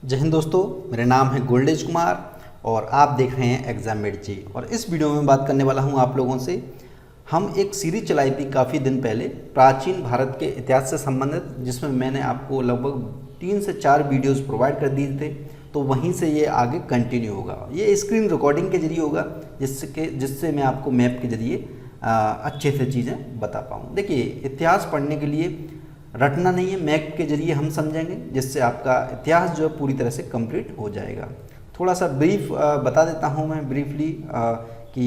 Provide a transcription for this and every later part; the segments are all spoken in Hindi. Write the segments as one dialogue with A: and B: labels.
A: जय हिंद दोस्तों, मेरा नाम है गोल्डेज कुमार और आप देख रहे हैं एग्जामेट जी। और इस वीडियो में बात करने वाला हूं आप लोगों से। हम एक सीरीज चलाई थी काफ़ी दिन पहले प्राचीन भारत के इतिहास से संबंधित, जिसमें मैंने आपको लगभग 3 से 4 वीडियोस प्रोवाइड कर दिए थे। तो वहीं से ये आगे कंटिन्यू होगा। ये स्क्रीन रिकॉर्डिंग के जरिए होगा, जिससे मैं आपको मैप के जरिए अच्छे से चीज़ें बता पाऊँ। देखिए, इतिहास पढ़ने के लिए रटना नहीं है, मैप के जरिए हम समझेंगे, जिससे आपका इतिहास जो है पूरी तरह से कंप्लीट हो जाएगा। थोड़ा सा ब्रीफ बता देता हूँ मैं ब्रीफली कि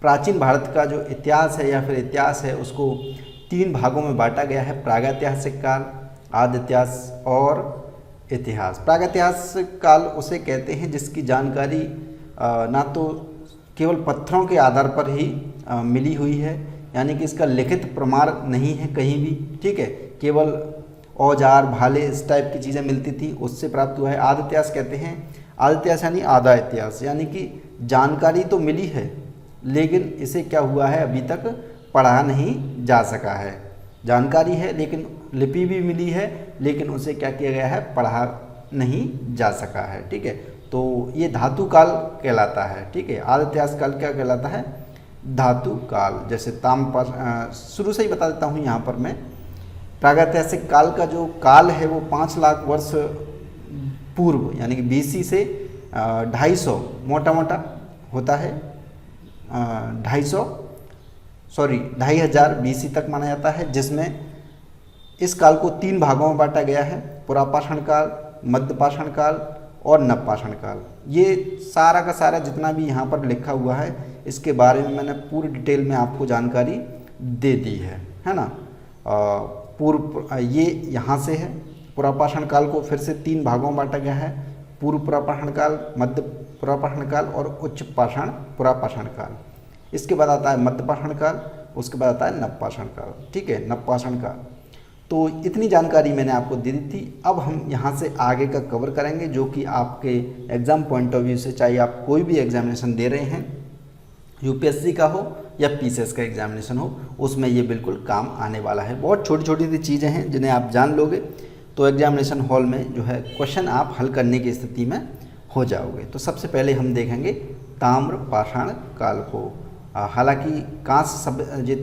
A: प्राचीन भारत का जो इतिहास है या फिर इतिहास है उसको 3 भागों में बांटा गया है। प्रागैतिहासिक काल, आदि इतिहास और इतिहास। प्रागैतिहासिक काल उसे कहते हैं जिसकी जानकारी ना तो केवल पत्थरों के आधार पर ही मिली हुई है, यानी कि इसका लिखित प्रमाण नहीं है कहीं भी, ठीक है। केवल औजार, भाले, इस टाइप की चीज़ें मिलती थी, उससे प्राप्त हुआ है। आदि इतिहास कहते हैं, आदि इतिहास यानी आधा इतिहास, यानी कि जानकारी तो मिली है लेकिन इसे क्या हुआ है, अभी तक पढ़ा नहीं जा सका है। जानकारी है लेकिन लिपि भी मिली है, लेकिन उसे क्या किया गया है, पढ़ा नहीं जा सका है, ठीक है। तो ये धातु काल कहलाता है, ठीक है। आदि इतिहास काल क्या कहलाता है, धातु काल। जैसे शुरू से ही बता देता हूँ यहाँ पर मैं। प्रागैतिहासिक काल का जो काल है वो 5 लाख वर्ष पूर्व, यानी कि BC से 250 मोटा मोटा होता है, 2,500 BC तक माना जाता है, जिसमें इस काल को 3 भागों में बांटा गया है। पुरापाषाण काल, मध्यपाषाण काल और नवपाषाण काल। ये सारा का सारा जितना भी यहाँ पर लिखा हुआ है, इसके बारे में मैंने पूरी डिटेल में आपको जानकारी दे दी है ना। ये यहाँ से है। पुरापाषाण काल को फिर से 3 भागों में बांटा गया है। पूर्व पुरापाषाण काल, मध्य पुरापाषाण काल और उच्च पाषाण पुरापाषाण काल। इसके बाद आता है मध्यपाषाण काल, उसके बाद आता है नवपाषाण काल, ठीक है, नवपाषाण काल। तो इतनी जानकारी मैंने आपको दे दी थी। अब हम यहाँ से आगे का कवर करेंगे, जो कि आपके एग्ज़ाम पॉइंट ऑफ व्यू से, चाहे आप कोई भी एग्जामिनेशन दे रहे हैं, UPSC का हो या PCS का एग्जामिनेशन हो, उसमें ये बिल्कुल काम आने वाला है। बहुत छोटी छोटी सी चीज़ें हैं जिन्हें आप जान लोगे तो एग्जामिनेशन हॉल में जो है क्वेश्चन आप हल करने की स्थिति में हो जाओगे। तो सबसे पहले हम देखेंगे ताम्रपाषाण काल को। हालांकि कांस्य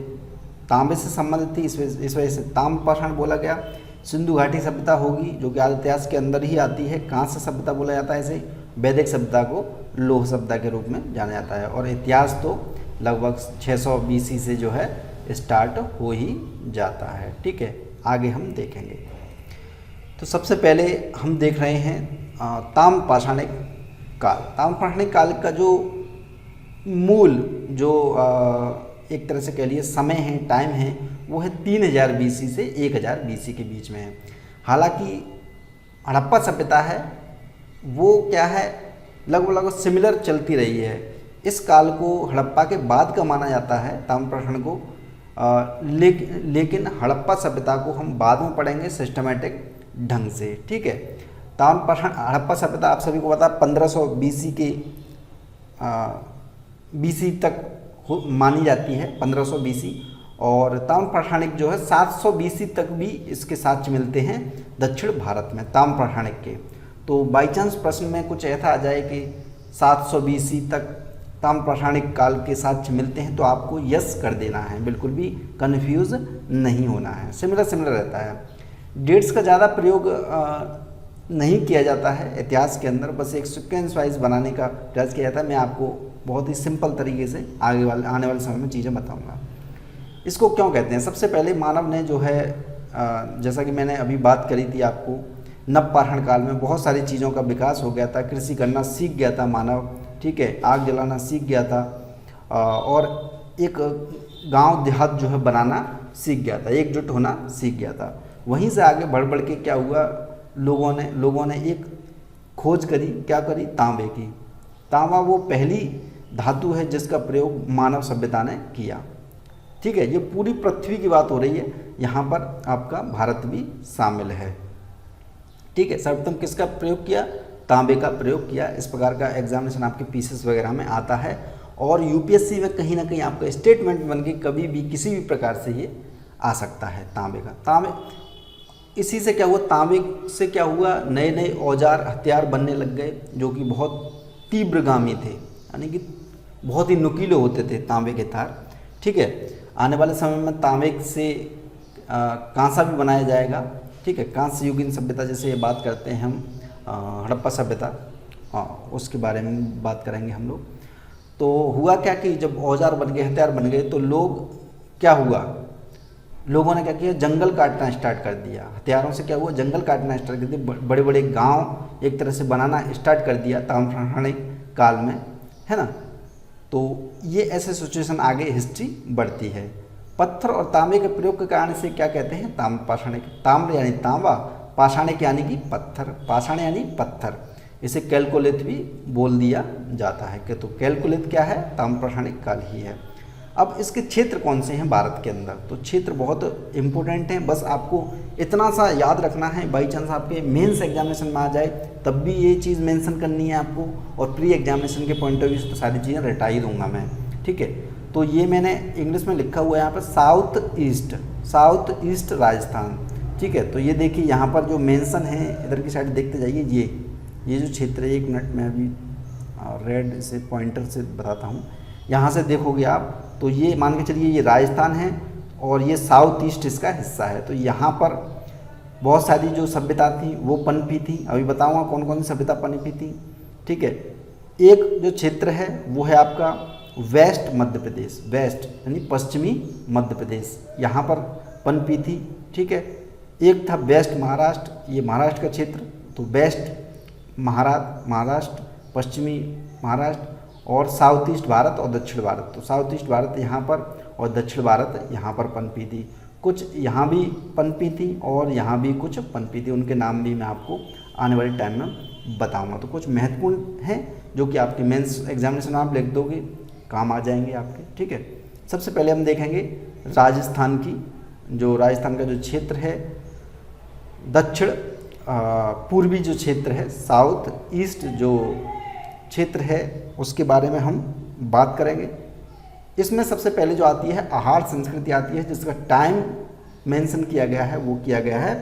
A: तांबे से संबंधित थी, इस वजह से ताम्रपाषाण बोला गया। सिंधु घाटी सभ्यता होगी, जो कि आदि इतिहास के अंदर ही आती है। कांस्य सभ्यता बोला जाता है इसे। वैदिक सभ्यता को लौह सभ्यता के रूप में जाना जाता है। और इतिहास तो लगभग 600 BC से जो है स्टार्ट हो ही जाता है, ठीक है। आगे हम देखेंगे। तो सबसे पहले हम देख रहे हैं ताम्रपाषाणिक काल। ताम्रपाषाणिक काल का जो मूल जो एक तरह से कह लिए समय है, टाइम है, वो है 3000 BC से 1000 BC के बीच में है। हालांकि हड़प्पा सभ्यता है वो क्या है, लगभग सिमिलर चलती रही है। इस काल को हड़प्पा के बाद का माना जाता है, ताम्रपाषाण को। लेकिन हड़प्पा सभ्यता को हम बाद में पढ़ेंगे सिस्टमेटिक ढंग से, ठीक है। ताम्रपाषाण हड़प्पा सभ्यता आप सभी को पता है 1500 BC तक मानी जाती है, 1500 BC। और ताम्रपाषाणिक जो है 700 BC तक भी इसके साक्ष्य मिलते हैं दक्षिण भारत में ताम्रपाषाणिक के। तो बाई चांस प्रश्न में कुछ ऐसा आ जाए कि 700 BC तक ताम्रपाषाणिक काल के साक्ष्य मिलते हैं, तो आपको यस कर देना है, बिल्कुल भी कंफ्यूज नहीं होना है। सिमिलर रहता है। डेट्स का ज़्यादा प्रयोग नहीं किया जाता है इतिहास के अंदर, बस एक सीक्वेंस वाइज बनाने का प्रयास किया जाता है। मैं आपको बहुत ही सिंपल तरीके से आने वाले समय में चीज़ें बताऊँगा। इसको क्यों कहते हैं, सबसे पहले मानव ने जो है जैसा कि मैंने अभी बात करी थी आपको, नवपाषाण काल में बहुत सारी चीज़ों का विकास हो गया था। कृषि करना सीख गया था मानव, ठीक है, आग जलाना सीख गया था, और एक गांव देहात जो है बनाना सीख गया था, एकजुट होना सीख गया था। वहीं से आगे बढ़ के क्या हुआ, लोगों ने एक खोज करी, क्या करी, तांबे की। तांबा वो पहली धातु है जिसका प्रयोग मानव सभ्यता ने किया, ठीक है। ये पूरी पृथ्वी की बात हो रही है, यहाँ पर आपका भारत भी शामिल है, ठीक है। सर्वप्रथम किसका प्रयोग किया, तांबे का प्रयोग किया। इस प्रकार का एग्जामिनेशन आपके PCS वगैरह में आता है, और UPSC में कहीं ना कहीं आपका स्टेटमेंट बन के कभी भी किसी भी प्रकार से ये आ सकता है तांबे का। तांबे इसी से क्या हुआ, तांबे से क्या हुआ, नए नए औजार हथियार बनने लग गए जो कि बहुत तीव्रगामी थे, यानी कि बहुत ही नुकीले होते थे तांबे के तार। ठीक है, आने वाले समय में तांबे से कांसा भी बनाया जाएगा। ठीक है, कांस्य युगीन सभ्यता जैसे बात करते हैं हम, हड़प्पा सभ्यता, उसके बारे में बात करेंगे हम लोग। तो हुआ क्या कि जब औजार बन गए, हथियार बन गए, तो क्या हुआ, लोगों ने क्या किया, जंगल काटना स्टार्ट कर दिया। हथियारों से क्या हुआ, जंगल काटना स्टार्ट कर दिया, बड़े बड़े गांव एक तरह से बनाना स्टार्ट कर दिया ताम्रपाषाणिक काल में, है ना। तो ये ऐसे सिचुएशन आगे हिस्ट्री बढ़ती है। पत्थर और तांबे के प्रयोग के कारण से क्या कहते हैं, ताम्रपाषाणिक। ताम्र यानी तांबा, पाषाणिक यानी कि पत्थर, पाषाण यानी पत्थर। इसे कैलकोलिथ भी बोल दिया जाता है कि तो कैलकोलिथ क्या है, ताम्रपाषाणिक काल ही है। अब इसके क्षेत्र कौन से हैं भारत के अंदर, तो क्षेत्र बहुत इंपॉर्टेंट हैं। बस आपको इतना सा याद रखना है, बाई चांस आपके मेंस एग्जामिनेशन में आ जाए तब भी ये चीज़ मेंशन करनी है आपको, और प्री एग्जामिनेशन के पॉइंट ऑफ व्यू से तो सारी चीज़ें रटा ही दूंगा मैं। ठीक है, तो ये मैंने इंग्लिश में लिखा हुआ है यहाँ पर साउथ ईस्ट राजस्थान। ठीक है, तो ये देखिए यहाँ पर जो मेंशन है, इधर की साइड देखते जाइए, ये जो क्षेत्र है, 1 मिनट में अभी रेड से पॉइंटर से बताता हूँ। यहाँ से देखोगे आप तो ये मान के चलिए ये राजस्थान है और ये साउथ ईस्ट इसका हिस्सा है। तो यहाँ पर बहुत सारी जो सभ्यता थी वो पनपी थी, अभी बताऊँगा कौन कौन सी सभ्यता पनपी थी। ठीक है, एक जो क्षेत्र है वो है आपका वेस्ट मध्य प्रदेश, वेस्ट यानी पश्चिमी मध्य प्रदेश, यहाँ पर पनपी थी। ठीक है, एक था वेस्ट महाराष्ट्र, ये महाराष्ट्र का क्षेत्र, तो वेस्ट महाराष्ट्र, पश्चिमी महाराष्ट्र, और साउथ ईस्ट भारत और दक्षिण भारत। तो साउथ ईस्ट भारत यहाँ पर और दक्षिण भारत यहाँ पर पनपी थी। कुछ यहाँ भी पनपी थी और यहाँ भी कुछ पनपी थी, उनके नाम भी मैं आपको आने वाले टाइम में बताऊंगा। तो कुछ महत्वपूर्ण हैं जो कि आपके मेंस एग्जामिनेशन आप लिख दोगे, काम आ जाएंगे आपके। ठीक है, सबसे पहले हम देखेंगे राजस्थान की, जो राजस्थान का जो क्षेत्र है, दक्षिण पूर्वी जो क्षेत्र है, साउथ ईस्ट जो क्षेत्र है, उसके बारे में हम बात करेंगे। इसमें सबसे पहले जो आती है आहार संस्कृति आती है, जिसका टाइम मेंशन किया गया है, वो किया गया है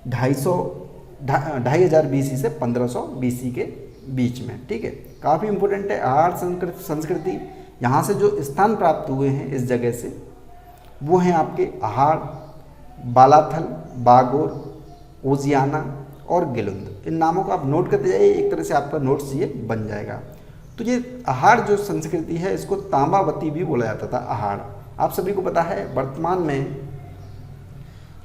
A: 2500 BC से 1500 BC के बीच में। ठीक है, काफ़ी इंपॉर्टेंट है आहार संस्कृति। यहाँ से जो स्थान प्राप्त हुए हैं इस जगह से, वो हैं आपके आहार, बालाथल, बागोर, ओजियाना और गिलुंद। इन नामों को आप नोट करते जाइए, एक तरह से आपका नोट्स ये बन जाएगा। तो ये आहार जो संस्कृति है, इसको तांबावती भी बोला जाता था। आहार आप सभी को पता है, वर्तमान में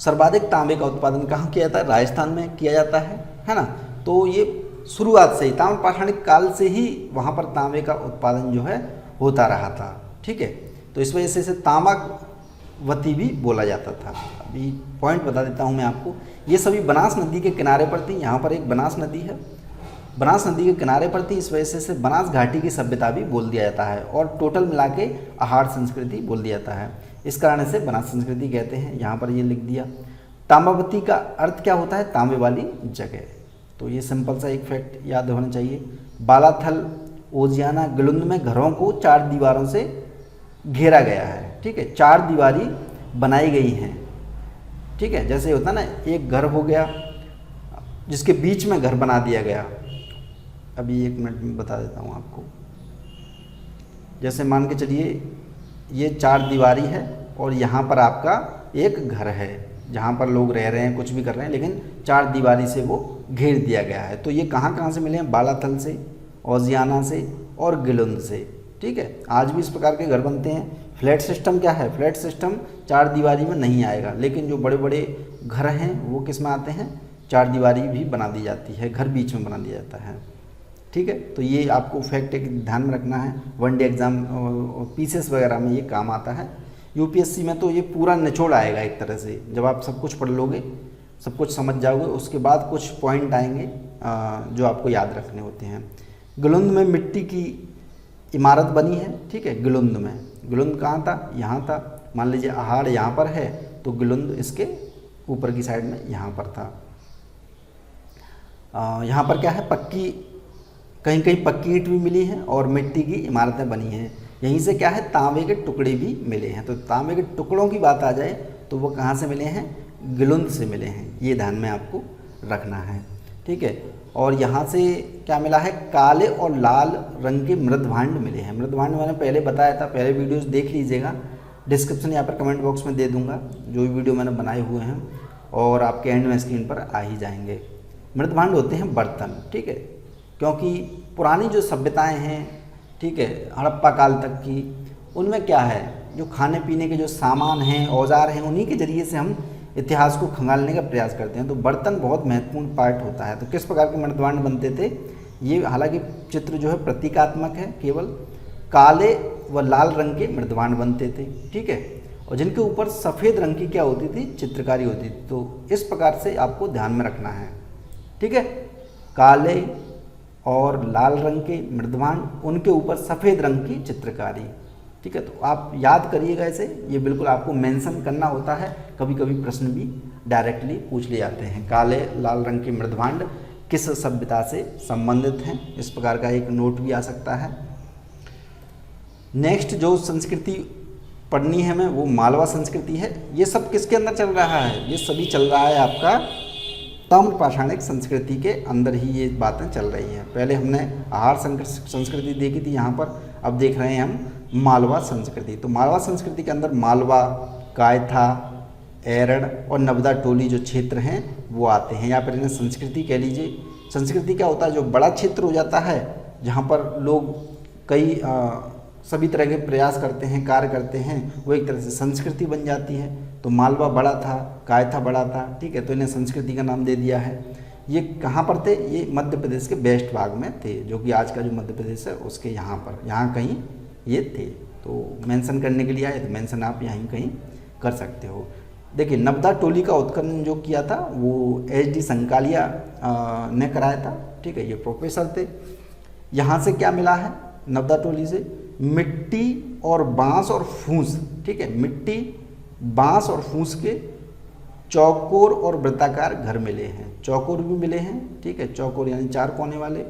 A: सर्वाधिक तांबे का उत्पादन कहाँ किया जाता है, राजस्थान में किया जाता है ना। तो ये शुरुआत से ही ताम्रपाषाणिक काल से ही वहाँ पर तांबे का उत्पादन जो है होता रहा था। ठीक है, तो इस वजह से इसे तांबावती भी बोला जाता था। अभी पॉइंट बता देता हूँ मैं आपको, ये सभी बनास नदी के किनारे पर थी। यहाँ पर एक बनास नदी है, बनास नदी के किनारे पर थी, इस वजह से इसे बनास घाटी की सभ्यता भी बोल दिया जाता है, और टोटल मिला के आहार संस्कृति बोल दिया जाता है। इस कारण से बनास संस्कृति कहते हैं। यहाँ पर ये लिख दिया। तांबावती का अर्थ क्या होता है, तांबे वाली जगह। तो ये सिंपल सा एक फैक्ट याद होना चाहिए। बालाथल, ओजियाना, गिलुंद में घरों को 4 दीवारों से घेरा गया है। ठीक है, 4 दीवारी बनाई गई हैं। ठीक है, जैसे होता ना, एक घर हो गया जिसके बीच में घर बना दिया गया। अभी 1 मिनट में बता देता हूँ आपको। जैसे मान के चलिए ये 4 दीवारी है और यहाँ पर आपका एक घर है जहाँ पर लोग रह रहे हैं, कुछ भी कर रहे हैं, लेकिन 4 दीवारी से वो घेर दिया गया है। तो ये कहाँ कहाँ से मिले हैं, बालाथल से, ओजियाना से और गिलुंद से। ठीक है, आज भी इस प्रकार के घर बनते हैं। फ्लैट सिस्टम क्या है, फ्लैट सिस्टम 4 दीवारी में नहीं आएगा, लेकिन जो बड़े बड़े घर हैं वो किस में आते हैं, 4 दीवारी भी बना दी जाती है, घर बीच में बना दिया जाता है। ठीक है, तो ये आपको फैक्ट एक ध्यान में रखना है। 1 डे एग्जाम पीसीएस वगैरह में ये काम आता है। यूपीएससी में तो ये पूरा निचोड़ आएगा एक तरह से, जब आप सब कुछ पढ़ लोगे, सब कुछ समझ जाओगे, उसके बाद कुछ पॉइंट आएंगे जो आपको याद रखने होते हैं। गिलुंद में मिट्टी की इमारत बनी है। ठीक है, गिलुंद में, गिलुंद कहाँ था, यहाँ था। मान लीजिए आहार यहाँ पर है तो गिलुंद इसके ऊपर की साइड में यहाँ पर था। यहाँ पर क्या है, पक्की, कहीं कहीं पक्की ईंट भी मिली है और मिट्टी की इमारतें बनी हैं। यहीं से क्या है, तांबे के टुकड़े भी मिले हैं। तो तांबे के टुकड़ों की बात आ जाए तो वो कहाँ से मिले हैं, गिलुंद से मिले हैं, ये ध्यान में आपको रखना है, ठीक है। और यहाँ से क्या मिला है, काले और लाल रंग के मृदभांड मिले हैं। मृदभांड मैंने पहले बताया था, पहले वीडियोस देख लीजिएगा, डिस्क्रिप्शन यहाँ पर कमेंट बॉक्स में दे दूंगा, जो भी वीडियो मैंने बनाए हुए हैं, और आपके एंड में स्क्रीन पर आ ही जाएंगे। मृदभांड होते हैं बर्तन, ठीक है, क्योंकि पुरानी जो सभ्यताएँ हैं, ठीक है, हड़प्पा काल तक की, उनमें क्या है, जो खाने पीने के जो सामान हैं, औजार हैं, उन्हीं के जरिए से हम इतिहास को खंगालने का प्रयास करते हैं। तो बर्तन बहुत महत्वपूर्ण पार्ट होता है। तो किस प्रकार के मृदभांड बनते थे, ये हालांकि चित्र जो है प्रतीकात्मक है, केवल काले व लाल रंग के मृदभांड बनते थे, ठीक है, और जिनके ऊपर सफ़ेद रंग की क्या होती थी, चित्रकारी होती थी। तो इस प्रकार से आपको ध्यान में रखना है, ठीक है, काले और लाल रंग के मृदभांड, उनके ऊपर सफ़ेद रंग की चित्रकारी, ठीक है। तो आप याद करिएगा इसे, ये बिल्कुल आपको मेंशन करना होता है, कभी कभी प्रश्न भी डायरेक्टली पूछ ले जाते हैं। काले लाल रंग के मृदभांड किस सभ्यता से संबंधित हैं, इस प्रकार का एक नोट भी आ सकता है। नेक्स्ट जो संस्कृति पढ़नी है हमें, वो मालवा संस्कृति है। ये सब किसके अंदर चल रहा है, ये सभी चल रहा है आपका ताम्र पाषाणिक संस्कृति के अंदर ही ये बातें चल रही हैं। पहले हमने आहार संस्कृति देखी थी यहाँ पर, अब देख रहे हैं हम मालवा संस्कृति। तो मालवा संस्कृति के अंदर मालवा, कायथा, एरड़ और नबदा टोली जो क्षेत्र हैं वो आते हैं। यहाँ पर इन्हें संस्कृति कह लीजिए। संस्कृति क्या होता है, जो बड़ा क्षेत्र हो जाता है, जहाँ पर लोग कई सभी तरह के प्रयास करते हैं, कार्य करते हैं, वो एक तरह से संस्कृति बन जाती है। तो मालवा बड़ा था, कायथा बड़ा था, ठीक है, तो इन्हें संस्कृति का नाम दे दिया है। ये कहाँ पर थे, ये मध्य प्रदेश के वेस्ट भाग में थे, जो कि आज का जो मध्य प्रदेश है उसके यहाँ पर, यहाँ कहीं ये थे। तो मेंशन करने के लिए आए, तो मेंशन आप यहीं कहीं कर सकते हो। देखिए, नबदा टोली का उत्खनन जो किया था वो HD संकालिया ने कराया था, ठीक है, ये प्रोफेसर थे। यहाँ से क्या मिला है, नबदा टोली से मिट्टी और बांस और फूस, ठीक है, मिट्टी, बांस और फूस के चौकोर और वृत्ताकार घर मिले हैं। चौकोर भी मिले हैं, ठीक है, चौकोर यानी 4 कोने वाले,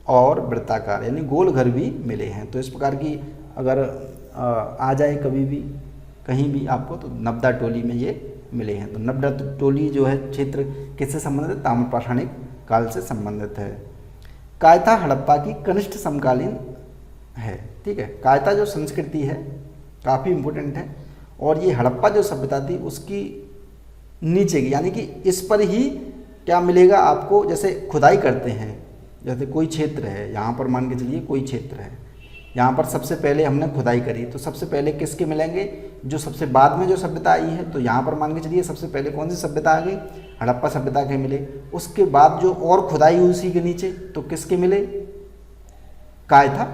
A: और वृत्ताकार यानी गोल घर भी मिले हैं। तो इस प्रकार की अगर आ जाए कभी भी कहीं भी आपको, तो नबदा टोली में ये मिले हैं। तो नबदा टोली जो है क्षेत्र किससे संबंधित है, ताम्र पाषाणिक काल से संबंधित है। कायथा हड़प्पा की कनिष्ठ समकालीन है, ठीक है। कायथा जो संस्कृति है काफ़ी इम्पोर्टेंट है, और ये हड़प्पा जो सभ्यता थी उसकी नीचे की, यानी कि इस पर ही क्या मिलेगा आपको, जैसे खुदाई करते हैं, जैसे कोई क्षेत्र है, यहाँ पर मान के चलिए कोई क्षेत्र है, यहाँ पर सबसे पहले हमने खुदाई करी, तो सबसे पहले किसके मिलेंगे, जो सबसे बाद में जो सभ्यता आई है। तो यहाँ पर मान के चलिए सबसे पहले कौन सी सभ्यता आ गई, हड़प्पा सभ्यता के मिले। उसके बाद जो और खुदाई हुई उसी के नीचे, तो किसके मिले, कायथा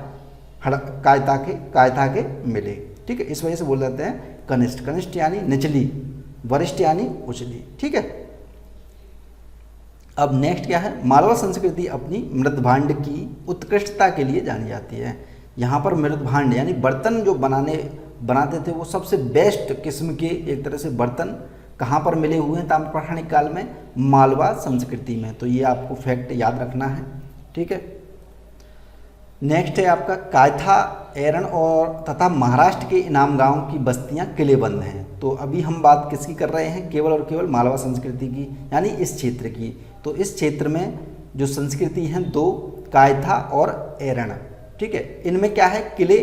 A: के मिले, ठीक है। इस वजह से बोल जाते हैं कनिष्ठ। कनिष्ठ यानी निचली, वरिष्ठ यानी उचली, ठीक है। अब नेक्स्ट क्या है, मालवा संस्कृति अपनी मृदभांड की उत्कृष्टता के लिए जानी जाती है। यहाँ पर मृदभांड यानी बर्तन जो बनाते थे, वो सबसे बेस्ट किस्म के एक तरह से बर्तन कहाँ पर मिले हुए हैं ताम्र पाषाणिक काल में, मालवा संस्कृति में। तो ये आपको फैक्ट याद रखना है, ठीक है। नेक्स्ट है आपका कायथा, एरन और तथा महाराष्ट्र के इनाम गांव की बस्तियां किलेबंद हैं। तो अभी हम बात किसकी कर रहे हैं, केवल और केवल मालवा संस्कृति की, यानी इस क्षेत्र की। तो इस क्षेत्र में जो संस्कृति हैं 2, कायथा और एरन, ठीक है। इनमें क्या है, किले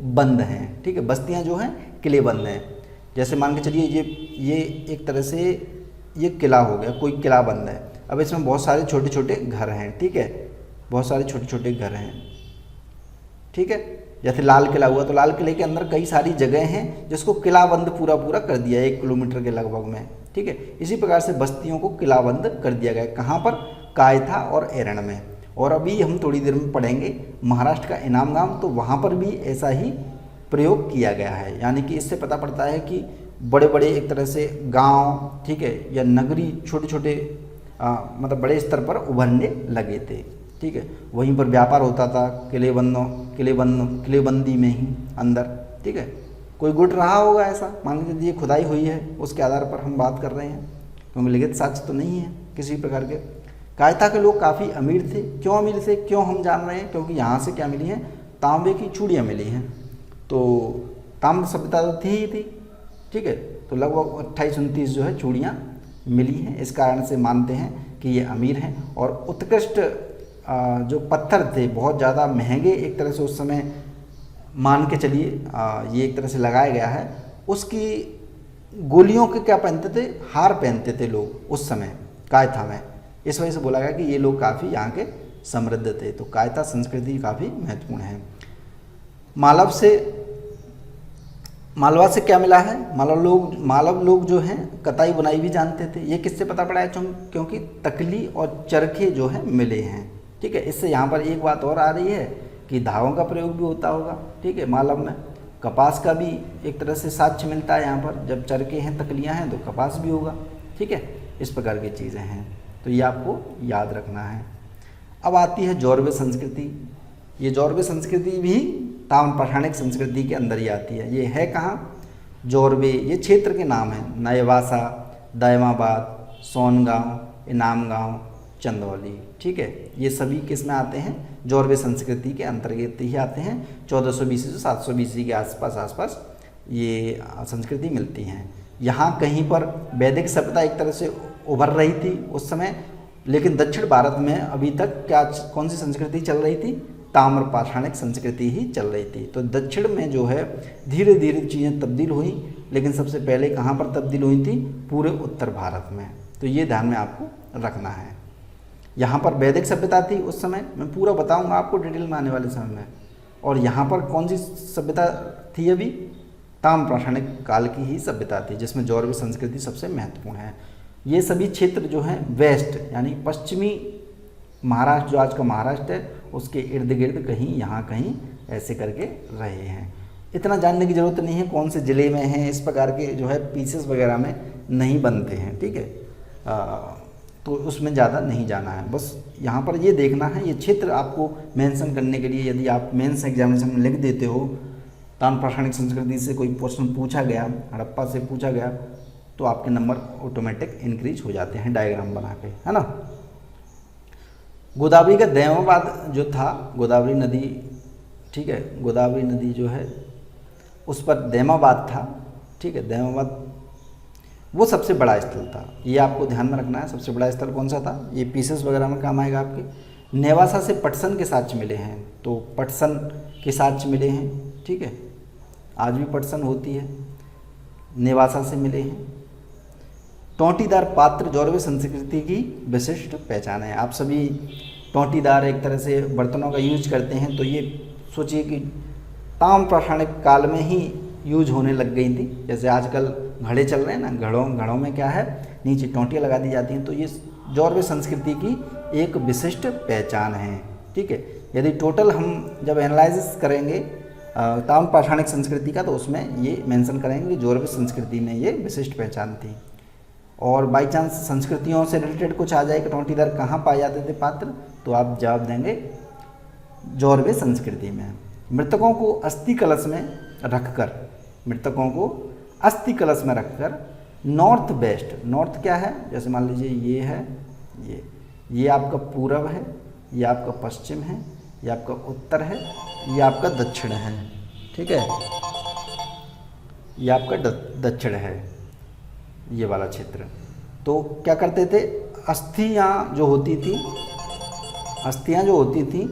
A: बंद हैं, ठीक है, बस्तियां जो हैं किले बंद हैं। जैसे मान के चलिए ये एक तरह से ये किला हो गया, कोई किला बंद है। अब इसमें बहुत सारे छोटे छोटे घर हैं, ठीक है, बहुत सारे छोटे छोटे घर हैं, ठीक है। जैसे लाल किला हुआ, तो लाल किले के अंदर कई सारी जगह हैं जिसको किलाबंद पूरा कर दिया 1 किलोमीटर के लगभग में, ठीक है। इसी प्रकार से बस्तियों को किलाबंद कर दिया गया, कहाँ पर, कायथा और एरन में। और अभी हम थोड़ी देर में पढ़ेंगे महाराष्ट्र का इनाम गांव, तो वहाँ पर भी ऐसा ही प्रयोग किया गया है। यानी कि इससे पता पड़ता है कि बड़े बड़े एक तरह से गांव, ठीक है, या नगरी छोटे छोटे मतलब बड़े स्तर पर उभरने लगे थे, ठीक है। वहीं पर व्यापार होता था किलेबंदी में ही अंदर, ठीक है। कोई गुट रहा होगा ऐसा, मान लीजिए खुदाई हुई है, उसके आधार पर हम बात कर रहे हैं, क्योंकि लिखित साक्ष्य तो नहीं है किसी प्रकार के। कायथा के लोग काफ़ी अमीर थे। क्यों अमीर थे, क्यों हम जान रहे हैं, क्योंकि यहाँ से क्या मिली हैं, तांबे की चूड़ियाँ मिली हैं। तो ताम्र सभ्यता तो थी ही थी, ठीक है। तो लगभग 28-29 जो है चूड़ियाँ मिली हैं। इस कारण से मानते हैं कि ये अमीर हैं। और उत्कृष्ट जो पत्थर थे, बहुत ज़्यादा महंगे एक तरह से उस समय मान के चलिए, ये एक तरह से लगाया गया है। उसकी गोलियों के क्या पहनते थे, हार पहनते थे लोग उस समय कायथा में। इस वजह से बोला गया कि ये लोग काफ़ी यहाँ के समृद्ध थे। तो कायथा संस्कृति काफ़ी महत्वपूर्ण है। मालवा से क्या मिला है, मालव लोग जो हैं कताई बुनाई भी जानते थे। ये किससे पता पड़ा है, क्योंकि तकली और चरखे जो हैं मिले हैं। ठीक है, इससे यहाँ पर एक बात और आ रही है कि धागों का प्रयोग भी होता होगा। ठीक है, मालव में कपास का भी एक तरह से साक्ष्य मिलता है। यहाँ पर जब चरखे हैं, तकलियाँ हैं, तो कपास भी होगा। ठीक है, इस प्रकार की चीज़ें हैं, तो ये आपको याद रखना है। अब आती है जौरवे संस्कृति। ये जौरवे संस्कृति भी ताम्रपाषाणिक संस्कृति के अंदर ही आती है। ये है कहाँ, जौरवे, ये क्षेत्र के नाम हैं। नयवासा, दायमाबाद, सोनगांव, इनाम गांव, चंदौली। ठीक है, ये सभी किस में आते हैं, जौरवे संस्कृति के अंतर्गत ही आते हैं। 1420 से 720 के आसपास ये संस्कृति मिलती हैं। यहाँ कहीं पर वैदिक सभ्यता एक तरह से उभर रही थी उस समय, लेकिन दक्षिण भारत में अभी तक कौन सी संस्कृति चल रही थी, ताम्रपाषाणिक संस्कृति ही चल रही थी। तो दक्षिण में जो है धीरे धीरे चीज़ें तब्दील हुई, लेकिन सबसे पहले कहाँ पर तब्दील हुई थी, पूरे उत्तर भारत में। तो ये ध्यान में आपको रखना है। यहाँ पर वैदिक सभ्यता थी उस समय, मैं पूरा बताऊंगा आपको डिटेल में आने वाले समय में। और यहाँ पर कौन सी सभ्यता थी, अभी ताम्रपाषाणिक काल की ही सभ्यता थी, जिसमें जौरवी संस्कृति सबसे महत्वपूर्ण है। ये सभी क्षेत्र जो हैं वेस्ट यानी पश्चिमी महाराष्ट्र, जो आज का महाराष्ट्र है, उसके इर्द गिर्द कहीं यहाँ कहीं ऐसे करके रहे हैं। इतना जानने की ज़रूरत नहीं है कौन से ज़िले में हैं, इस प्रकार के जो है पीसेस वगैरह में नहीं बनते हैं। ठीक है, तो उसमें ज़्यादा नहीं जाना है। बस यहाँ पर ये देखना है, ये क्षेत्र आपको मेंशन करने के लिए, यदि आप मेंस एग्जामिनेशन में लिख देते हो ताम्रपाषाणिक संस्कृति से कोई क्वेश्चन पूछा गया, हड़प्पा से पूछा गया, तो आपके नंबर ऑटोमेटिक इंक्रीज हो जाते हैं डायग्राम बना के, है ना। गोदावरी का दैमाबाद जो था, गोदावरी नदी, ठीक है, गोदावरी नदी जो है उस पर दैमाबाद था। ठीक है, दैमाबाद वो सबसे बड़ा स्थल था, ये आपको ध्यान में रखना है। सबसे बड़ा स्थल कौन सा था, ये पीसेस वगैरह में काम आएगा आपके। नेवासा से पटसन के साक्ष्य मिले हैं, तो पटसन के साक्ष्य मिले हैं। ठीक है, आज भी पटसन होती है, नेवासा से मिले हैं। टोंटीदार पात्र जौरवे संस्कृति की विशिष्ट पहचान है। आप सभी टोंटीदार एक तरह से बर्तनों का यूज करते हैं, तो ये सोचिए कि ताम्रपाषाणिक काल में ही यूज होने लग गई थी। जैसे आजकल घड़े चल रहे हैं ना, घड़ों में क्या है, नीचे टोंटियाँ लगा दी जाती हैं। तो ये जौरवे संस्कृति की एक विशिष्ट पहचान है। ठीक है, यदि टोटल हम जब एनालिसिस करेंगे ताम्रपाषाणिक संस्कृति का, तो उसमें ये मेंशन करेंगे कि जौरवे संस्कृति में ये विशिष्ट पहचान थी। और बाई चांस संस्कृतियों से रिलेटेड कुछ आ जाए कि टोंटीदार कहाँ पाए जाते थे पात्र, तो आप जवाब देंगे जौरवे संस्कृति में। मृतकों को अस्थि कलश में रखकर नॉर्थ वेस्ट, नॉर्थ क्या है, जैसे मान लीजिए ये है, ये आपका पूरब है, ये आपका पश्चिम है, ये आपका उत्तर है, ये आपका दक्षिण है। ठीक है, ये आपका दक्षिण है, ये वाला क्षेत्र। तो क्या करते थे, अस्थियाँ जो होती थी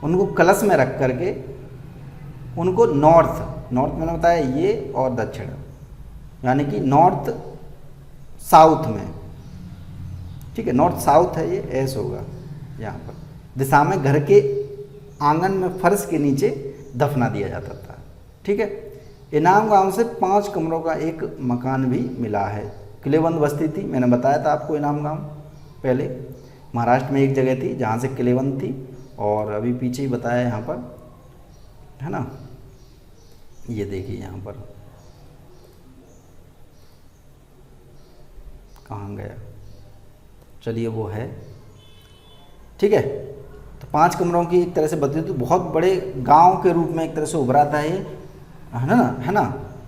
A: उनको कलश में रख करके उनको नॉर्थ मैंने बताया ये, और दक्षिण यानी कि नॉर्थ साउथ में। ठीक है, नॉर्थ साउथ है, ये ऐस होगा यहाँ पर दिशा में घर के आंगन में फर्श के नीचे दफना दिया जाता था। ठीक है, इनाम गांव से 5 कमरों का एक मकान भी मिला है। किलेबंद बस्ती थी, मैंने बताया था आपको, इनाम गांव पहले महाराष्ट्र में एक जगह थी जहाँ से किलेबंद थी, और अभी पीछे ही बताया यहाँ पर, है ना। ये देखिए यहाँ पर कहाँ गया, चलिए वो है। ठीक है, तो 5 कमरों की एक तरह से बदली, तो बहुत बड़े गांव के रूप में एक तरह से उभरा था ये, है ना,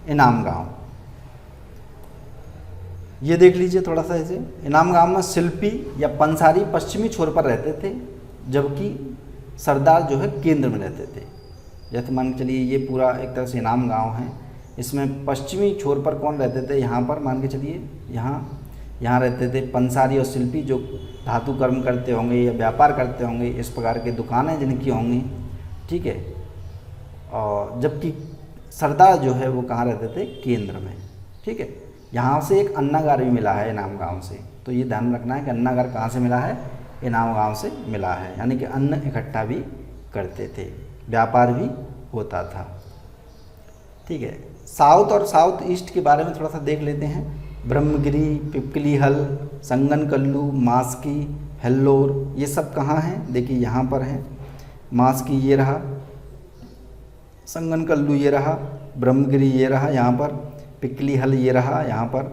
A: इनाम गांव। ये देख लीजिए थोड़ा सा ऐसे, इनाम गांव में शिल्पी या पंसारी पश्चिमी छोर पर रहते थे, जबकि सरदार जो है केंद्र में रहते थे। जैसे मान के चलिए ये पूरा एक तरह से इनाम गांव है। इसमें पश्चिमी छोर पर कौन रहते थे, यहाँ पर मान के चलिए यहाँ रहते थे पंसारी और शिल्पी, जो धातु कर्म करते होंगे या व्यापार करते होंगे, इस प्रकार के दुकानें जिनकी होंगी, ठीक है। और जबकि सरदार जो है वो कहाँ रहते थे, केंद्र में, ठीक है। यहाँ से एक अन्नागार भी मिला है इनाम गांव से, तो ये ध्यान रखना है कि अन्नागार कहाँ से मिला है, इनाम गांव से मिला है, यानी कि अन्न इकट्ठा भी करते थे, व्यापार भी होता था, ठीक है। साउथ और साउथ ईस्ट के बारे में थोड़ा सा देख लेते हैं। ब्रह्मगिरी, पिपकलीहल, संगनकल्लू, मास्की, हेल्लोर, ये सब कहाँ हैं, देखिए यहाँ पर हैं। मास्की ये रहा, संगनकल्लू ये रहा, ब्रह्मगिरी ये रहा यहाँ पर, पिपकलीहल ये रहा यहाँ पर,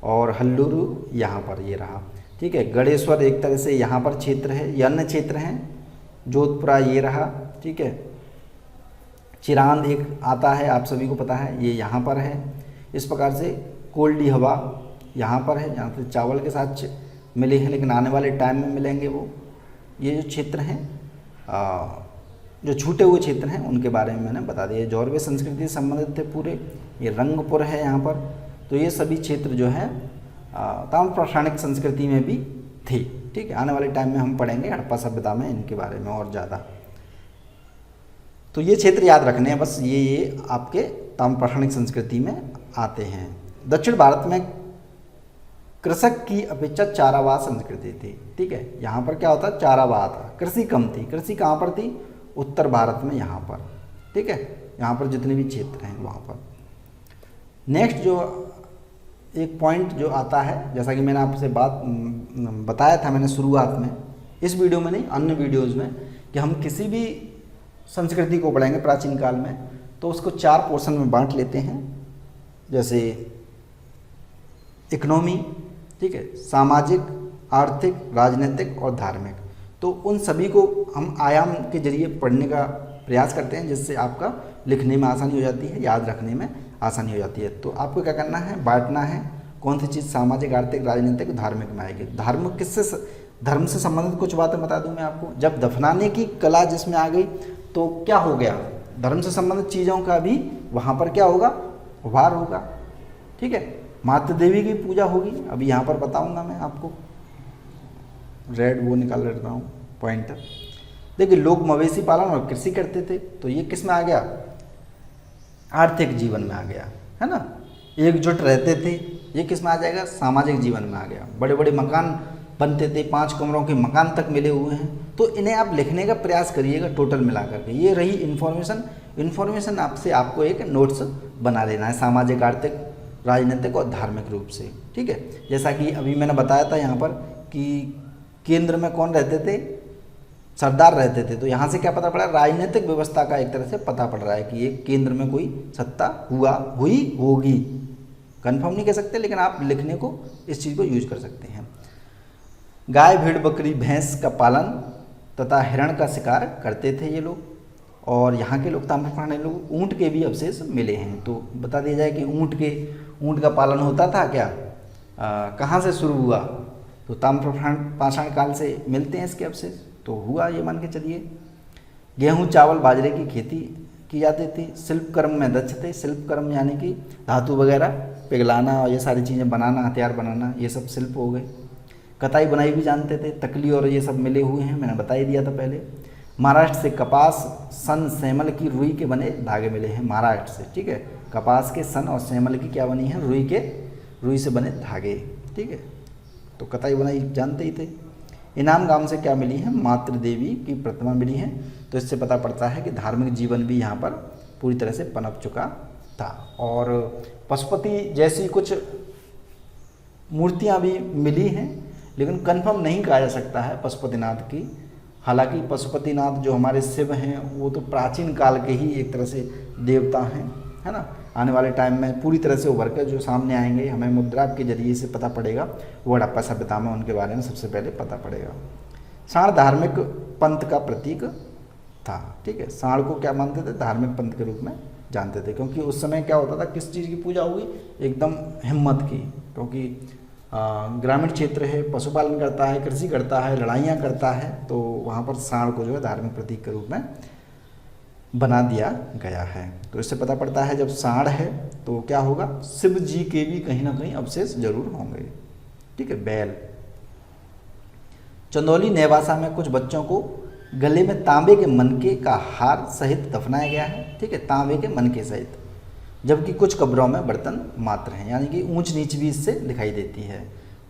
A: और हल्लूरू यहाँ पर ये रहा, ठीक है। गणेश्वर एक तरह से यहाँ पर क्षेत्र है, ये अन्य क्षेत्र हैं। जोधपुरा ये रहा, ठीक है। चिरांद एक आता है, आप सभी को पता है, ये यहाँ पर है। इस प्रकार से कोल्डी हवा यहाँ पर है, यहाँ से चावल के साथ मिले हैं, लेकिन आने वाले टाइम में मिलेंगे वो। ये जो क्षेत्र हैं, जो छूटे हुए क्षेत्र हैं, उनके बारे में मैंने बता दिया। जौरवे संस्कृति से संबंधित थे पूरे। ये रंगपुर है यहाँ पर, तो ये सभी क्षेत्र जो है ताम्रपाषाणिक संस्कृति में भी थे, ठीक है। आने वाले टाइम में हम पढ़ेंगे हड़प्पा सभ्यता में इनके बारे में और ज़्यादा। तो ये क्षेत्र याद रखने हैं बस, ये आपके ताम्रपाषाणिक संस्कृति में आते हैं। दक्षिण भारत में कृषक की अपेक्षा चारावाह संस्कृति थी, ठीक है। यहाँ पर क्या होता, चारावाह था, कृषि कम थी। कृषि कहाँ पर थी, उत्तर भारत में यहाँ पर, ठीक है। यहाँ पर जितने भी क्षेत्र हैं वहाँ पर। नेक्स्ट जो एक पॉइंट जो आता है, जैसा कि मैंने आपसे बात बताया था मैंने शुरुआत में, इस वीडियो में नहीं अन्य वीडियोज़ में, कि हम किसी भी संस्कृति को पढ़ेंगे प्राचीन काल में तो उसको 4 पोर्शन में बांट लेते हैं। जैसे इकोनॉमी, ठीक है, सामाजिक, आर्थिक, राजनीतिक और धार्मिक। तो उन सभी को हम आयाम के जरिए पढ़ने का प्रयास करते हैं, जिससे आपका लिखने में आसानी हो जाती है, याद रखने में आसानी हो जाती है। तो आपको क्या करना है, बांटना है, कौन सी चीज़ सामाजिक, आर्थिक, राजनीतिक, धार्मिक में आएगी। धर्म से संबंधित कुछ बातें बता दूं मैं आपको। जब दफनाने की कला जिसमें आ गई तो क्या हो गया, धर्म से संबंधित चीज़ों का भी वहाँ पर क्या होगा, उभार होगा, ठीक है। मातृ देवी की पूजा होगी, अभी यहाँ पर बताऊँगा मैं आपको। रेड वो निकाल लेता हूँ पॉइंटर। देखिए, लोग मवेशी पालन और कृषि करते थे, तो ये किस में आ गया, आर्थिक जीवन में आ गया, है ना। एकजुट रहते थे, ये किस में आ जाएगा, सामाजिक जीवन में आ गया। बड़े बड़े मकान बनते थे, 5 कमरों के मकान तक मिले हुए हैं। तो इन्हें आप लिखने का प्रयास करिएगा टोटल मिला करके। ये रही इन्फॉर्मेशन आपको एक नोट्स बना लेना है, सामाजिक, आर्थिक, राजनीतिक और धार्मिक रूप से, ठीक है। जैसा कि अभी मैंने बताया था यहाँ पर कि केंद्र में कौन रहते थे, सरदार रहते थे। तो यहाँ से क्या पता पड़ा, राजनीतिक व्यवस्था का एक तरह से पता पड़ रहा है कि एक केंद्र में कोई सत्ता हुई होगी। कंफर्म नहीं कह सकते, लेकिन आप लिखने को इस चीज़ को यूज कर सकते हैं। गाय, भेड़, बकरी, भैंस का पालन तथा हिरण का शिकार करते थे ये लोग। और यहाँ के लोग, ताम्रपाषाणी लोग, ऊँट के भी अवशेष मिले हैं। तो बता दिया जाए कि ऊँट का पालन होता था क्या, कहाँ से शुरू हुआ, तो ताम्रपाषाण काल से मिलते हैं इसके अवशेष, तो हुआ ये मान के चलिए। गेहूँ, चावल, बाजरे की खेती की जाती थी। शिल्प कर्म में दक्ष थे। शिल्प कर्म यानी कि धातु वगैरह पिघलाना और ये सारी चीज़ें बनाना, हथियार बनाना, ये सब शिल्प हो गए। कताई बुनाई भी जानते थे। तकली और ये सब मिले हुए हैं, मैंने बता ही दिया था पहले। महाराष्ट्र से कपास, सन, सेमल की रुई के बने धागे मिले हैं महाराष्ट्र से, ठीक है। कपास के, सन और सेमल की क्या बनी है, रुई से बने धागे, ठीक है। तो कताई बुनाई जानते ही थे। इनाम गांव से क्या मिली है, मातृ देवी की प्रतिमा मिली है। तो इससे पता पड़ता है कि धार्मिक जीवन भी यहाँ पर पूरी तरह से पनप चुका था। और पशुपति जैसी कुछ मूर्तियाँ भी मिली हैं, लेकिन कंफर्म नहीं कहा जा सकता है पशुपतिनाथ की। हालांकि पशुपतिनाथ जो हमारे शिव हैं वो तो प्राचीन काल के ही एक तरह से देवता हैं, है ना। आने वाले टाइम में पूरी तरह से उभर कर जो सामने आएंगे, हमें मुद्रा के जरिए से पता पड़ेगा, वो हड़प्पा सभ्यता में उनके बारे में सबसे पहले पता पड़ेगा। साण धार्मिक पंथ का प्रतीक था, ठीक है। साण को क्या मानते थे, धार्मिक पंथ के रूप में जानते थे, क्योंकि उस समय क्या होता था, किस चीज़ की पूजा होगी, एकदम हिम्मत की, क्योंकि ग्रामीण क्षेत्र है, पशुपालन करता है, कृषि करता है, लड़ाइयाँ करता है, तो वहाँ पर साण को जो है धार्मिक प्रतीक के रूप में बना दिया गया है। तो इससे पता पड़ता है जब सांड है तो क्या होगा, शिव जी के भी कहीं ना कहीं अवशेष जरूर होंगे। ठीक है। बैल, चंदौली नेवासा में कुछ बच्चों को गले में तांबे के मनके का हार सहित दफनाया गया है। ठीक है, तांबे के मनके सहित, जबकि कुछ कब्रों में बर्तन मात्र हैं, यानी कि ऊंच नीच भी इससे दिखाई देती है।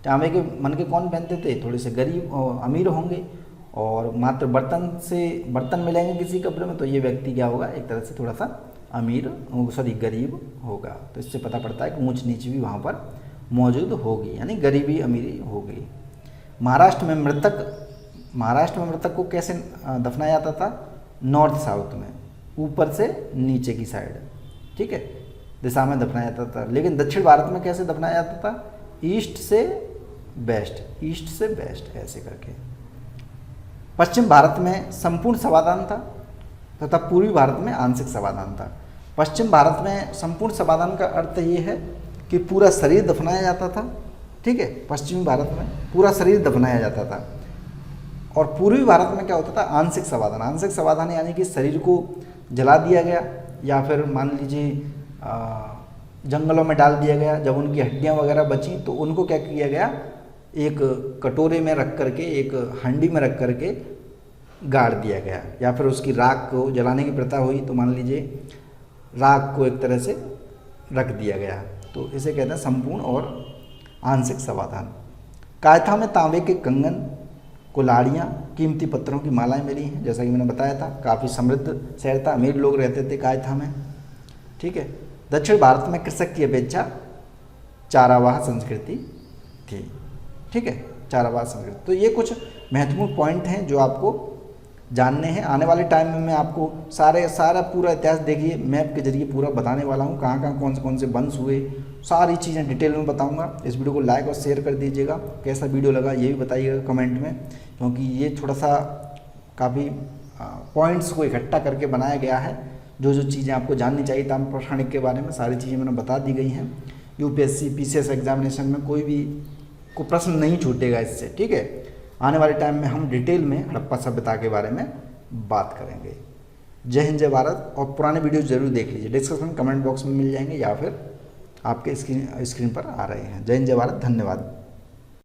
A: तांबे के मनके कौन पहनते थे, थोड़े से गरीब और अमीर होंगे, और मात्र बर्तन मिलेंगे किसी कब्र में, तो ये व्यक्ति क्या होगा, एक तरह से थोड़ा सा अमीर गरीब होगा। तो इससे पता पड़ता है कि ऊंच नीच भी वहाँ पर मौजूद होगी, यानी गरीबी अमीरी होगी। महाराष्ट्र में मृतक को कैसे दफनाया जाता था, नॉर्थ साउथ में, ऊपर से नीचे की साइड, ठीक है, दिशा में दफनाया जाता था। लेकिन दक्षिण भारत में कैसे दफनाया जाता था, ईस्ट से वेस्ट ऐसे करके। पश्चिम भारत में संपूर्ण समाधान था तथा पूर्वी भारत में आंशिक समाधान था। पश्चिम भारत में संपूर्ण समाधान का अर्थ ये है कि पूरा शरीर दफनाया जाता था। ठीक है, पश्चिमी भारत में पूरा शरीर दफनाया जाता था, और पूर्वी भारत में क्या होता था, आंशिक समाधान। आंशिक समाधान यानी कि शरीर को जला दिया गया, या फिर मान लीजिए जंगलों में डाल दिया गया। जब उनकी हड्डियां वगैरह बची तो उनको क्या किया गया, एक कटोरे में रख करके, एक हांडी में रख करके गाड़ दिया गया, या फिर उसकी राख को जलाने की प्रथा हुई तो मान लीजिए राख को एक तरह से रख दिया गया। तो इसे कहते हैं संपूर्ण और आंशिक समाधान। कायथा में तांबे के कंगन, कुल्हाड़ियाँ, कीमती पत्थरों की मालाएं मिली हैं, जैसा कि मैंने बताया था। काफ़ी समृद्ध शहर था, अमीर लोग रहते थे कायथा में। ठीक है। दक्षिण भारत में कृषक की अपेक्षा चारावाह संस्कृति थी। ठीक है, चारावाह संस्कृति। तो ये कुछ महत्वपूर्ण पॉइंट हैं जो आपको जानने हैं। आने वाले टाइम में मैं आपको सारा पूरा इतिहास, देखिए मैप के जरिए पूरा बताने वाला हूँ, कहाँ कौन से वंश हुए, सारी चीज़ें डिटेल में बताऊँगा। इस वीडियो को लाइक और शेयर कर दीजिएगा। कैसा वीडियो लगा ये भी बताइएगा कमेंट में, क्योंकि ये थोड़ा सा काफ़ी पॉइंट्स को इकट्ठा करके बनाया गया है। जो चीज़ें आपको जाननी चाहिए ताम्र प्रशासनिक के बारे में, सारी चीज़ें मैंने बता दी गई हैं। यूपीएससी पीसीएस एग्जामिनेशन में कोई भी को प्रश्न नहीं छूटेगा इससे। ठीक है, आने वाले टाइम में हम डिटेल में हड़प्पा सभ्यता के बारे में बात करेंगे। जय हिंद, जय भारत। और पुराने वीडियो जरूर देख लीजिए, डिस्क्रिप्शन कमेंट बॉक्स में मिल जाएंगे, या फिर आपके स्क्रीन पर आ रहे हैं। जय हिंद, जय भारत। धन्यवाद।